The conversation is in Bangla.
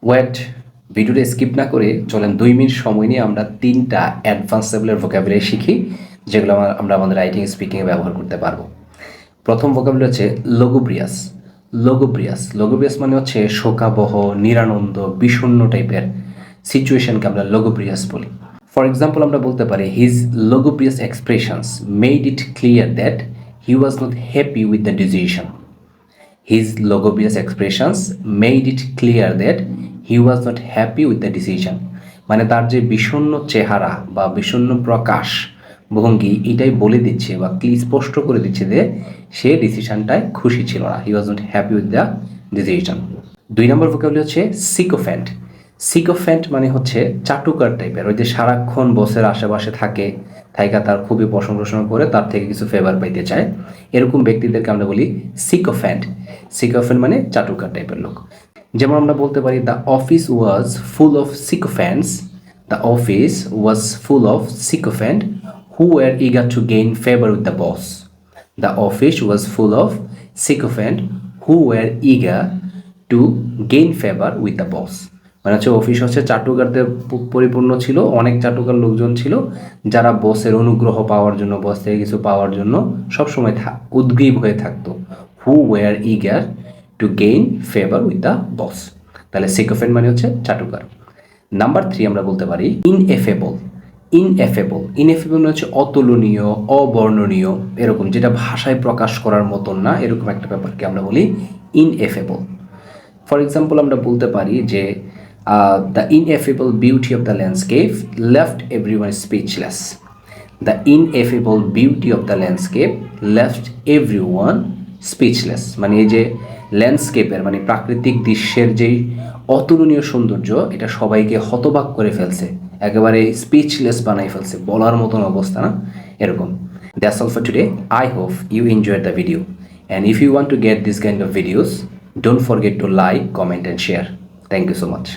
ওয়েট, ভিডিওটা স্কিপ না করে চলেন 2 মিনিট সময় নিয়ে আমরা 3টা অ্যাডভান্স লেভেলের ভোকাবুলারি শিখি, যেগুলো আমরা আমাদের রাইটিং স্পিকিংয়ে ব্যবহার করতে পারবো। প্রথম ভোকাবুলারি হচ্ছে লগুব্রিয়াস। লগুব্রিয়াস মানে হচ্ছে শোকাবহ, নিরানন্দ, বিষণ্ণ টাইপের সিচুয়েশনকে আমরা লগুব্রিয়াস বলি। ফর এক্সাম্পল আমরা বলতে পারি his lugubrious expressions made it clear that he was not happy with the decision. His lugubrious expressions made it clear that he was not happy with the decision. মানে তার যে বিষণ্ণ চেহারা বা বিষণ্ণ প্রকাশ ভঙ্গি এটাই বলে দিচ্ছে বা স্পষ্ট করে দিচ্ছে যে সে ডিসিশনটায় খুশি ছিল না। He was not happy with the decision. 2 number vocabulary হচ্ছে সিকোফ্যান্ট। সিকোফ্যান্ট মানে হচ্ছে চাটুকার টাইপের, ওই যে সারাক্ষণ বসের আশেপাশে থাকে, থাইকা তার খুবই প্রশংসা করে তার থেকে কিছু ফেভার পাইতে চায়, এরকম ব্যক্তিদেরকে আমরা বলি সিকোফ্যান্ট। সিকোফ্যান্ট মানে চাটুকার টাইপের লোক। যেমন আমরা বলতে পারি the office was full of sycophants. The office was full of sycophant who were eager to gain favour with the boss. The office was full of sycophant who were eager to gain favour with the boss. মানে হচ্ছে অফিস হচ্ছে চাটুকারদের পরিপূর্ণ ছিল, অনেক চাটুকার লোকজন ছিল যারা বসের অনুগ্রহ পাওয়ার জন্য, বস থেকে কিছু পাওয়ার জন্য সবসময় উদ্গ্রীব হয়ে থাকতো। Who were eager to gain favour with the boss. তাহলে সিকোফ্যান্ট মানে হচ্ছে চাটুকার। নাম্বার 3 আমরা বলতে পারি ইনএফেবল। ইনএফেবল মানে হচ্ছে অতুলনীয়, অবর্ণনীয়, এরকম যেটা ভাষায় প্রকাশ করার মতন না, এরকম একটা ব্যাপারকে আমরা বলি ইনএফেবল। ফর এক্সাম্পল আমরা বলতে পারি যে the ineffable beauty of the landscape left everyone speechless. The ineffable beauty of the landscape left everyone speechless. মানে এই যে ল্যান্ডস্কেপের মানে প্রাকৃতিক দৃশ্যের যেই অতুলনীয় সৌন্দর্য, এটা সবাইকে হতবাক করে ফেলছে, একেবারে স্পিচলেস বানাই ফেলছে, বলার মতন অবস্থা না, এরকম। That's all for today. I hope you enjoyed the video. And if you want to get this kind of videos, don't forget to like, comment and share. Thank you so much.